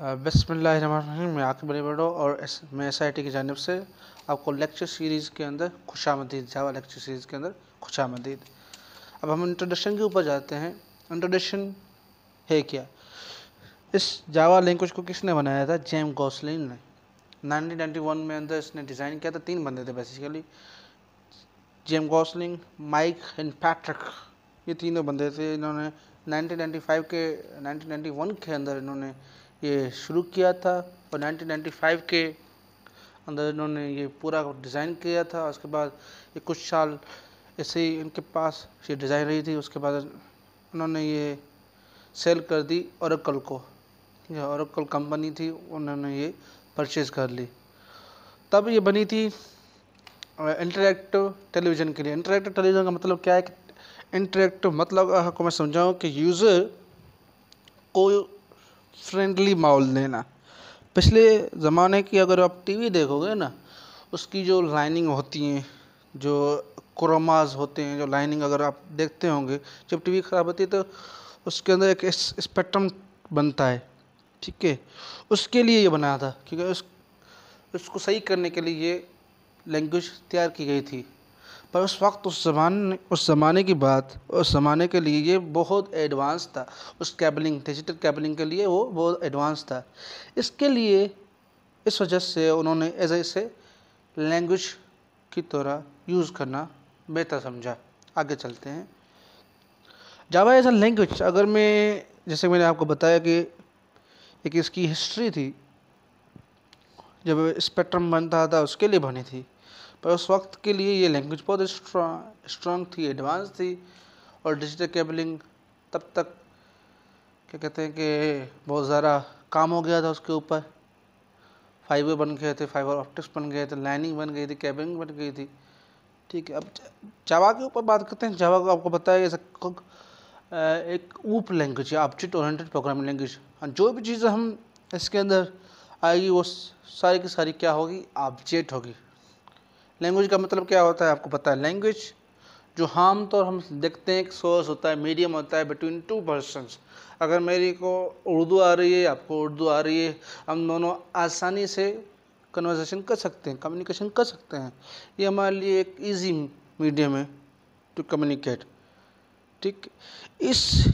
बिस्मिल्लाहिर्रहमानिर्रहीम। मैं आकिब अली बड़ो और मैं SIT की जानिब से आपको लेक्चर सीरीज़ के अंदर खुशामदीद, जावा लेक्चर सीरीज़ के अंदर खुशामदीद। अब हम इंट्रोडक्शन के ऊपर जाते हैं। इंट्रोडक्शन है क्या? इस जावा लैंग्वेज को किसने बनाया था? जेम्स गॉसलिन ने 1991 में अंदर इसने डिज़ाइन किया था। 3 बंदे थे basically, James Gosling, Mike and Patrick. ये तीनों बंदे थे। इन्होंने 1991 के अंदर इन्होंने ये शुरू किया था और 1995 के अंदर इन्होंने ये पूरा डिज़ाइन किया था। उसके बाद ये कुछ साल ऐसे ही इनके पास ये डिज़ाइन रही थी। उसके बाद उन्होंने ये सेल कर दी ओरेकल को। ये ओरेकल कंपनी थी, उन्होंने ये परचेज़ कर ली। तब ये बनी थी इंटरैक्टिव टेलीविज़न के लिए। इंटरैक्टिव टेलीविज़न का मतलब क्या है कि इंटरैक्टिव मतलब आपको मैं समझाऊँ कि यूज़र को फ्रेंडली माहौल देना। पिछले ज़माने की अगर आप टीवी देखोगे ना, उसकी जो लाइनिंग होती हैं, जो क्रोमास होते हैं, जो लाइनिंग अगर आप देखते होंगे, जब टीवी ख़राब होती है तो उसके अंदर एक स्पेक्ट्रम बनता है, ठीक है। उसके लिए ये बनाया था, क्योंकि उसको सही करने के लिए ये लैंग्वेज तैयार की गई थी। पर उस वक्त उस ज़माने की बात, उस ज़माने के लिए ये बहुत एडवांस था। उस केबलिंग, डिजिटल केबलिंग के लिए वो बहुत एडवांस था। इसके लिए इस वजह से उन्होंने ऐसे लैंग्वेज की तरह यूज़ करना बेहतर समझा। आगे चलते हैं। जावा एज अ लैंग्वेज, अगर मैं जैसे मैंने आपको बताया कि एक इसकी हिस्ट्री थी, जब स्पेक्ट्रम बनता था उसके लिए बनी थी। पर उस वक्त के लिए ये लैंग्वेज बहुत स्ट्रॉन्ग थी, एडवांस थी। और डिजिटल केबलिंग तब तक क्या कहते हैं कि बहुत ज़्यादा काम हो गया था उसके ऊपर। फाइबर बन गए थे, फाइबर ऑप्टिक्स बन गए थे, लाइनिंग बन गई थी, केबलिंग बन गई थी, ठीक है। अब जावा के ऊपर बात करते हैं। जावा को आपको पता है एक ऊप लैंग्वेज है, ऑब्जेक्ट ओरिएंटेड प्रोग्रामिंग लैंग्वेज। जो भी चीज़ें हम इसके अंदर आएगी वो सारी की सारी क्या होगी? ऑब्जेक्ट होगी। लैंग्वेज का मतलब क्या होता है आपको पता है? लैंग्वेज जो आम तौर हम देखते हैं, एक सोर्स होता है, मीडियम होता है बिटवीन टू पर्सन्स। अगर मेरी को उर्दू आ रही है, आपको उर्दू आ रही है, हम दोनों आसानी से कन्वर्सेशन कर सकते हैं, कम्युनिकेशन कर सकते हैं। ये हमारे लिए एक इजी मीडियम है टू कम्युनिकेट, ठीक। इस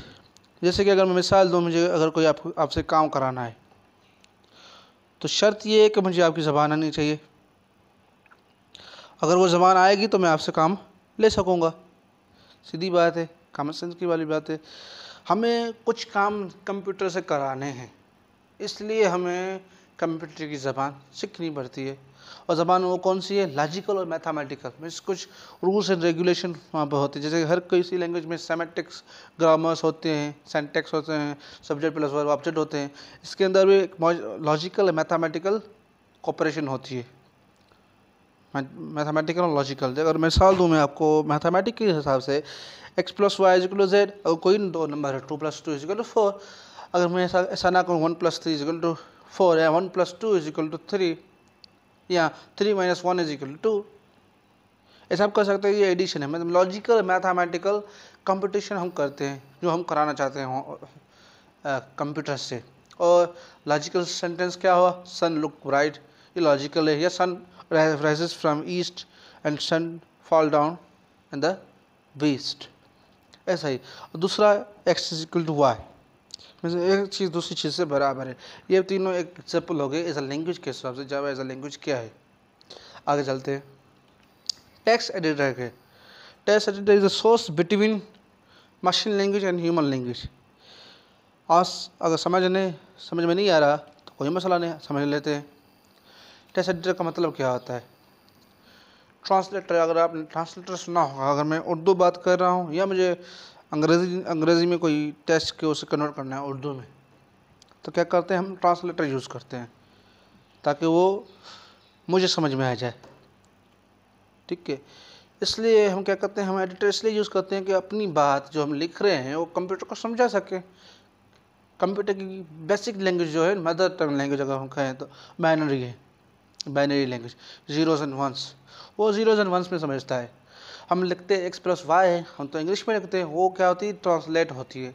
जैसे कि अगर मैं मिसाल दूँ, मुझे अगर कोई आपसे काम कराना है तो शर्त ये है कि मुझे आपकी ज़बान आनी चाहिए। अगर वो ज़बान आएगी तो मैं आपसे काम ले सकूँगा। सीधी बात है, कॉमन सेंस की वाली बात है। हमें कुछ काम कंप्यूटर से कराने हैं, इसलिए हमें कंप्यूटर की ज़बान सीखनी पड़ती है। और ज़बान वो कौन सी है? लॉजिकल और मैथमेटिकल। मीन्स कुछ रूल्स एंड रेगुलेशन वहाँ पर होते हैं। जैसे हर किसी लैंग्वेज में सेमेटिक्स, ग्रामर्स होते हैं, सिंटैक्स होते हैं, सब्जेक्ट प्लस वर्ब ऑब्जेक्ट होते हैं। इसके अंदर भी लॉजिकल और मैथमेटिकल कोऑपरेशन होती है, मैथमेटिकल और लॉजिकल। अगर मिसाल दूँ मैं आपको मैथमेटिक के हिसाब से, x + y = z। अगर कोई दो नंबर है 2 + 2 = 4, अगर मैं ऐसा ना करूँ 1 + 3 = 4 या 1 + 2 = 3 या 3 - 1 = 2, ऐसा आप कर सकते हैं। ये एडिशन है। मतलब लॉजिकल मैथमेटिकल कंपटीशन हम करते हैं, जो हम कराना चाहते हैं कंप्यूटर से। और लॉजिकल सेंटेंस क्या हुआ? सन लुक ब्राइट, ये लॉजिकल है। या सन rises from east and sun fall down in the west, ऐसा ही। दूसरा x = y, एक चीज़ दूसरी चीज़ से बराबर है। ये तीनों एक एग्जाम्पल हो गए एज अ लैंग्वेज के हिसाब से। जावा एज अ लैंग्वेज क्या है? आगे चलते हैं। टेक्स्ट एडिटर के, text editor is a source between machine language and human language. आज अगर समझ में नहीं आ रहा तो कोई मसला नहीं, समझ लेते हैं। टेक्स्ट एडिटर का मतलब क्या होता है? ट्रांसलेटर, अगर आपने ट्रांसलेटर सुना होगा। अगर मैं उर्दू बात कर रहा हूँ या मुझे अंग्रेज़ी में कोई टेक्स्ट के उसे कन्वर्ट करना है उर्दू में, तो क्या करते हैं? हम ट्रांसलेटर यूज़ करते हैं ताकि वो मुझे समझ में आ जाए, ठीक है। इसलिए हम क्या करते हैं? हम एडिटर इसलिए यूज़ करते हैं कि अपनी बात जो हम लिख रहे हैं वो कंप्यूटर को समझा सके। कंप्यूटर की बेसिक लैंग्वेज जो है, मदर टंग लैंग्वेज अगर हम कहें तो बाइनरी है, binary language, 0s and 1s। वो 0s and 1s में समझता है। हम लिखते हैं x + y है, हम तो इंग्लिश में लिखते हैं। वो क्या होती है? ट्रांसलेट होती है।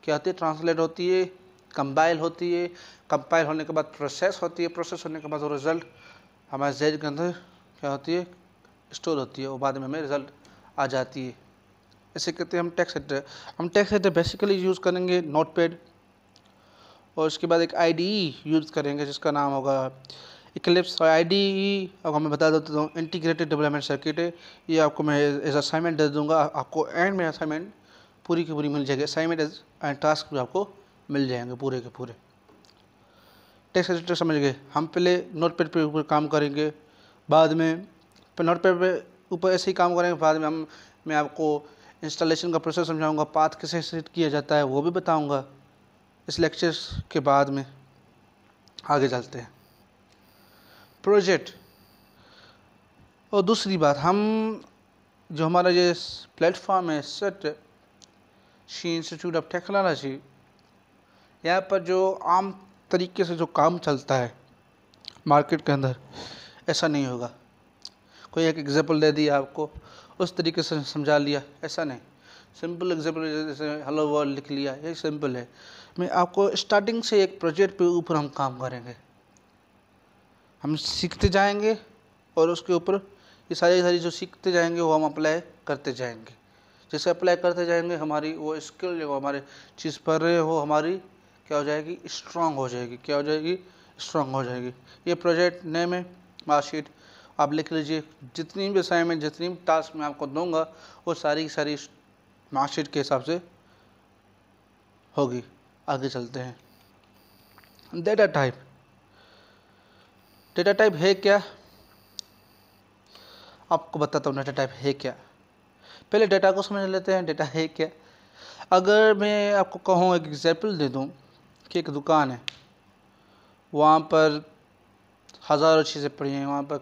क्या होती है? ट्रांसलेट होती है कंपाइल होती है, कंपाइल होने के बाद प्रोसेस होती है, प्रोसेस होने के बाद वो रिज़ल्ट हमारे जहन के अंदर क्या होती है, स्टोर होती है, और बाद में हमें रिज़ल्ट आ जाती है। इसे कहते हैं हम टेक्स्ट एडिटर। हम टेक्स्ट एडिटर बेसिकली यूज़ करेंगे नोटपैड, और उसके बाद एक IDE यूज़ करेंगे जिसका नाम होगा इक्लिप्स। और IDE अब मैं बता देता हूँ, इंटीग्रेटेड डेवलपमेंट सर्किट है। ये आपको मैं एज असाइनमेंट दे दूँगा, आपको एंड में असाइनमेंट पूरी की पूरी मिल जाएगी। असाइनमेंट एंड टास्क भी आपको मिल जाएंगे पूरे के पूरे। टेक्स्ट एडिटर समझ गए। हम पहले नोटपैड पे ऊपर काम करेंगे, बाद में नोटपैड पे ऊपर ऐसे ही काम करेंगे, बाद में मैं आपको इंस्टॉलेशन का प्रोसेस समझाऊंगा, पाथ कैसे सेट किया जाता है वो भी बताऊंगा इस लेक्चर्स के बाद में। आगे चलते हैं प्रोजेक्ट। और दूसरी बात, हम जो हमारा ये प्लेटफॉर्म है set she institute of technology, यहाँ पर जो आम तरीके से जो काम चलता है मार्केट के अंदर, ऐसा नहीं होगा। कोई एक एग्जांपल दे दिया आपको, उस तरीके से समझा लिया, ऐसा नहीं। सिंपल एग्जांपल जैसे हेलो वर्ल्ड लिख लिया, ये सिंपल है। मैं आपको स्टार्टिंग से एक प्रोजेक्ट पे ऊपर हम काम करेंगे, हम सीखते जाएंगे, और उसके ऊपर ये सारी जो सीखते जाएंगे वो हम अप्लाई करते जाएंगे। जैसे अप्लाई करते जाएंगे हमारी वो स्किल जो हमारे चीज़ पर रहे हो हमारी क्या हो जाएगी, स्ट्रांग हो जाएगी। क्या हो जाएगी, स्ट्रांग हो जाएगी। ये प्रोजेक्ट नेम है, मार्कशीट आप लिख लीजिए। जितनी भी असाइनमेंट, जितनी भी टास्क मैं आपको दूंगा वो सारी मार्कशीट के हिसाब से होगी। आगे चलते हैं। Data type. डेटा टाइप है क्या, आपको बताता हूँ डेटा टाइप है क्या। पहले डेटा को समझ लेते हैं, डेटा है क्या। अगर मैं आपको कहूँ, एक एग्जाम्पल दे दूँ कि एक दुकान है, वहाँ पर हज़ारों चीज़ें पड़ी हैं, वहाँ पर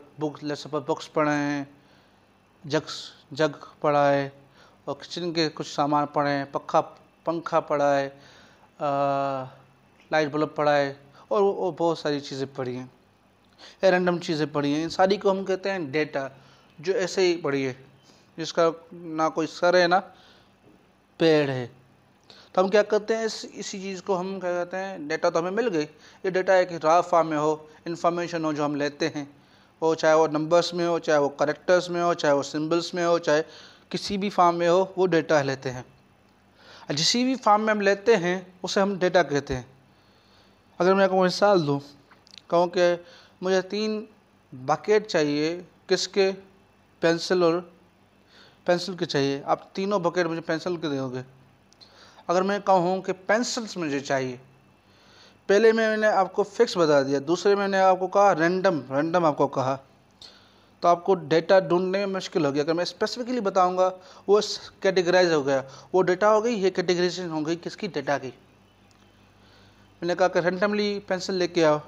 बुक्स पड़े हैं, जग पड़ा है, और किचन के कुछ सामान पड़े हैं, पंखा पड़ा है, लाइट बल्ब पड़ा है, और वो बहुत सारी चीज़ें पड़ी हैं, रैंडम चीज़ें पड़ी हैं। इन सारी को हम कहते हैं डेटा, जो ऐसे ही पड़ी है, जिसका ना कोई सर है ना पेड़ है। तो हम क्या करते हैं, इसी चीज़ को हम क्या कहते हैं, डेटा तो हमें मिल गई। ये डेटा एक रॉ फॉर्म में हो, इन्फॉर्मेशन हो जो हम लेते हैं, वो चाहे वो नंबर्स में हो, चाहे वो करेक्टर्स में हो, चाहे वो सिंबल्स में हो, चाहे किसी भी फॉर्म में हो, वो डेटा लेते हैं। जिस भी फॉर्म में हम लेते हैं उसे हम डेटा कहते हैं। अगर मैं आपको मिसाल दूँ, कहूँ कि मुझे 3 बकेट चाहिए, किसके, पेंसिल के चाहिए, आप तीनों बकेट मुझे पेंसिल के दोगे। अगर मैं कहूँ कि पेंसिल्स मुझे चाहिए, पहले मैंने आपको फिक्स बता दिया, दूसरे मैंने आपको कहा रैंडम आपको कहा, तो आपको डेटा ढूंढने में मुश्किल हो गया। अगर मैं स्पेसिफिकली बताऊंगा, वो कैटेगराइज हो गया, वो डेटा हो गई, ये कैटेगराइजेशन हो गई किसकी, डेटा की। मैंने कहा कि रैंडमली पेंसिल लेके आओ,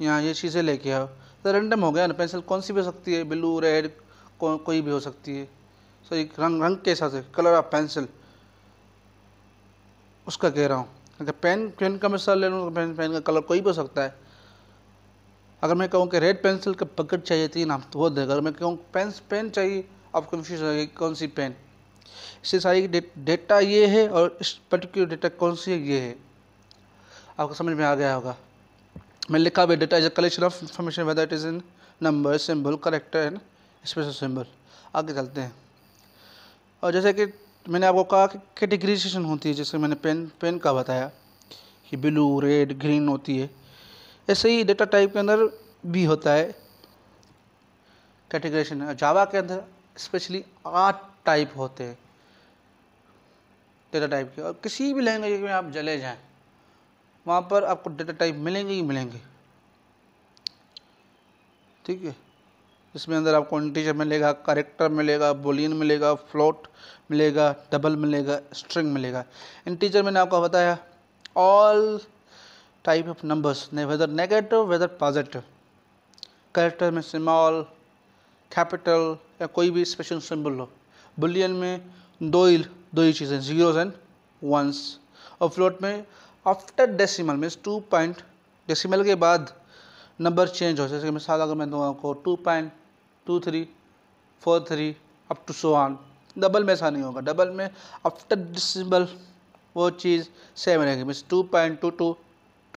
यहाँ ये चीज़ें लेके आओ, तो रैंडम हो गया ना। पेंसिल कौन सी भी हो सकती है, ब्लू, रेड, कोई भी हो सकती है। सो एक रंग के हिसाब से, कलर ऑफ पेंसिल उसका कह रहा हूँ। अगर पेन का मिसाल ले लूँ तो पेन का कलर कोई भी हो सकता है। अगर मैं कहूँ कि रेड पेंसिल का बकेट चाहिए 3, आप तो वो देगा। अगर मैं कहूँ पेन चाहिए, आप कन्फ्यूज हो जाएगी कौन सी पेन। इससे सारी डेटा ये है, और इस पर्टिकुलर डेटा कौन सी है ये है। आपको समझ में आ गया होगा। मैं लिखा भी, data is a collection of information whether it is in number, symbol, character and special symbol. आगे चलते हैं। और जैसे कि मैंने आपको कहा कि कैटेगराइजेशन होती है, जैसे मैंने पेन का बताया कि ब्लू, रेड, ग्रीन होती है, ऐसे ही डेटा टाइप के अंदर भी होता है कैटेगराइजेशन। जावा के अंदर स्पेशली 8 टाइप होते हैं डेटा टाइप के, और किसी भी लैंग्वेज में आप चले जाएं वहाँ पर आपको डेटा टाइप मिलेंगे ही मिलेंगे। ठीक है, इसमें अंदर आपको इंटीजर मिलेगा, कैरेक्टर मिलेगा, बूलियन मिलेगा, फ्लोट मिलेगा, डबल मिलेगा, स्ट्रिंग मिलेगा। इंटीजर मैंने आपको बताया all type of numbers, whether negative whether positive. Character में स्मॉल, कैपिटल या कोई भी स्पेशल सिंबल हो। बुलियन में दो ही चीज़ें, जीरोज एंड वंस। और फ्लोट में after decimal means 2 point, decimal के बाद नंबर चेंज हो। जैसे मिसाल अगर मैं दूँ आपको 2.2343 up to so on. Double में ऐसा नहीं होगा, डबल में आफ्टर डेसिमल वो चीज़ सेम रहेगी, मीन्स 2.22